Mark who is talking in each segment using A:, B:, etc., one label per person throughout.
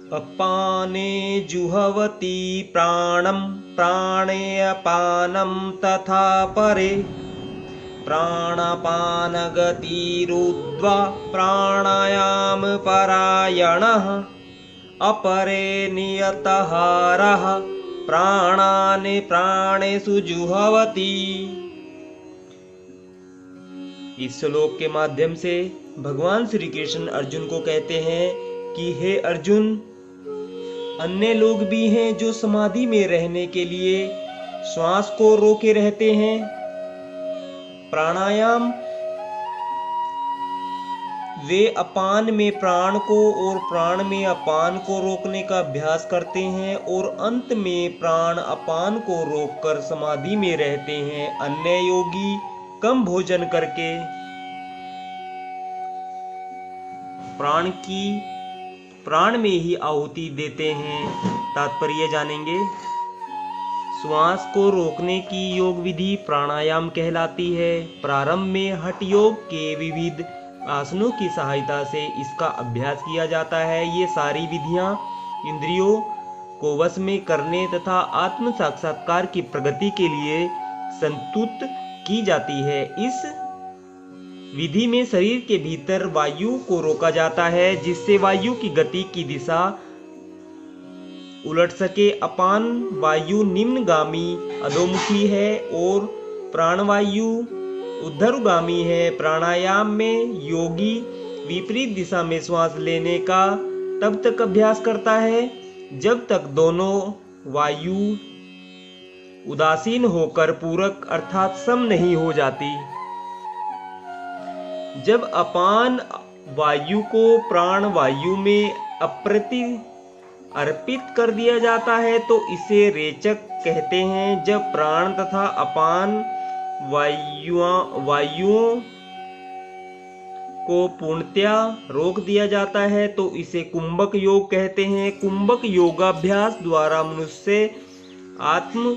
A: अपाने जुहवति प्राणं प्राणे अपानं तथा परे प्राणापानगतिरुद्ध्वा प्राणायाम परायणः अपरे नियतहारः प्राणानि प्राणेषु जुहवति। इस श्लोक के माध्यम से भगवान श्री कृष्ण अर्जुन को कहते हैं कि हे अर्जुन, अन्य लोग भी हैं जो समाधि में रहने के लिए श्वास को रोके रहते हैं। प्राणायाम वे अपान में प्राण को और प्राण में अपान को रोकने का अभ्यास करते हैं और अंत में प्राण अपान को रोककर समाधि में रहते हैं। अन्य योगी कम भोजन करके प्राण में ही आहुति देते हैं। तात्पर्य जानेंगे। श्वास को रोकने की योग विधि प्राणायाम कहलाती है। प्रारंभ में हठ योग के विविध आसनों की सहायता से इसका अभ्यास किया जाता है। ये सारी विधियां इंद्रियों को वश में करने तथा आत्म साक्षात्कार की प्रगति के लिए संतुष्ट की जाती है। इस विधि में शरीर के भीतर वायु को रोका जाता है जिससे वायु की गति की दिशा उलट सके। अपान वायु निम्नगामी अधोमुखी है और प्राणवायु ऊर्ध्वगामी है। प्राणायाम में योगी विपरीत दिशा में श्वास लेने का तब तक अभ्यास करता है जब तक दोनों वायु उदासीन होकर पूरक अर्थात सम नहीं हो जाती। जब अपान वायु को प्राण वायु में अर्पित कर दिया जाता है तो इसे रेचक कहते हैं। जब प्राण तथा अपान वायुओं को पूर्णतया रोक दिया जाता है तो इसे कुंभक योग कहते हैं। कुंभक योगाभ्यास द्वारा मनुष्य आत्म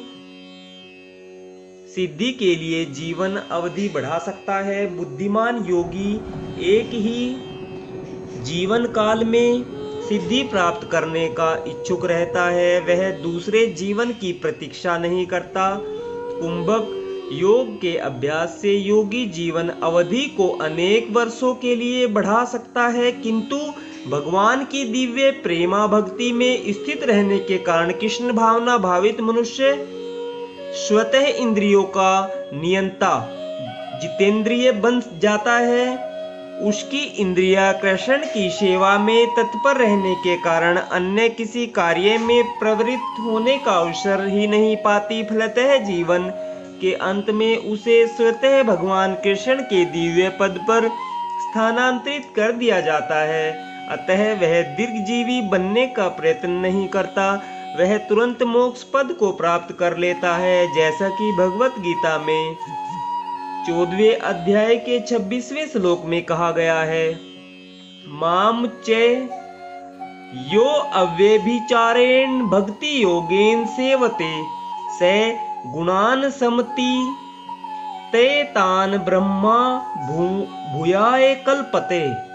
A: सिद्धि के लिए जीवन अवधि बढ़ा सकता है। बुद्धिमान योगी एक ही जीवन काल में सिद्धि प्राप्त करने का इच्छुक रहता है, वह दूसरे जीवन की प्रतीक्षा नहीं करता। कुंभक योग के अभ्यास से योगी जीवन अवधि को अनेक वर्षों के लिए बढ़ा सकता है, किंतु भगवान की दिव्य प्रेमा भक्ति में स्थित रहने के कारण कृष्ण भावना भावित मनुष्य स्वतः इंद्रियों का नियंता जितेंद्रिय बन जाता है। उसकी इंद्रियाकर्षण की सेवा में तत्पर रहने के कारण अन्य किसी कार्य में प्रवृत्त होने का अवसर ही नहीं पाती। फलतः जीवन के अंत में उसे स्वतः भगवान कृष्ण के दिव्य पद पर स्थानांतरित कर दिया जाता है। अतः वह दीर्घजीवी बनने का प्रयत्न नहीं करता, वह तुरंत मोक्ष पद को प्राप्त कर लेता है। जैसा कि भगवत गीता में 14वें अध्याय के 26वें श्लोक में कहा गया है, माम च यो अव्यभिचारेण भक्ति योगेन सेवते स गुणान समति ते तान ब्रह्मा भूयाय कल्पते।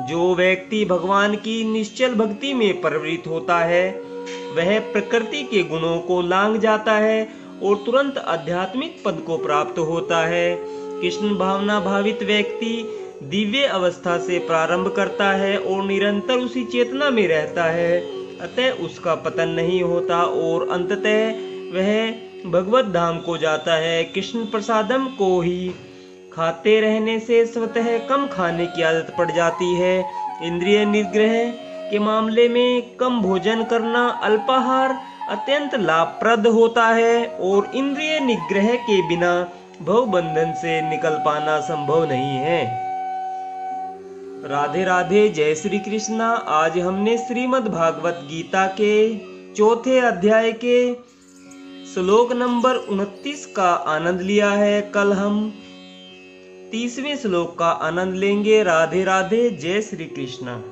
A: जो व्यक्ति भगवान की निश्चल भक्ति में प्रवृत्त होता है वह प्रकृति के गुणों को लांघ जाता है और तुरंत आध्यात्मिक पद को प्राप्त होता है। कृष्ण भावना भावित व्यक्ति दिव्य अवस्था से प्रारंभ करता है और निरंतर उसी चेतना में रहता है, अतः उसका पतन नहीं होता और अंततः वह भगवत धाम को जाता है। कृष्ण प्रसादम को ही खाते रहने से स्वतः कम खाने की आदत पड़ जाती है। इंद्रिय निग्रह के मामले में कम भोजन करना अल्पाहार अत्यंत लाभप्रद होता है और इंद्रिय निग्रह के बिना भव बंधन से निकल पाना संभव नहीं है। राधे राधे, जय श्री कृष्णा। आज हमने श्रीमद् भागवत गीता के 4थे अध्याय के श्लोक नंबर 29 का आनंद लिया है। कल हम 30वें श्लोक का आनंद लेंगे। राधे राधे, जय श्री कृष्णा।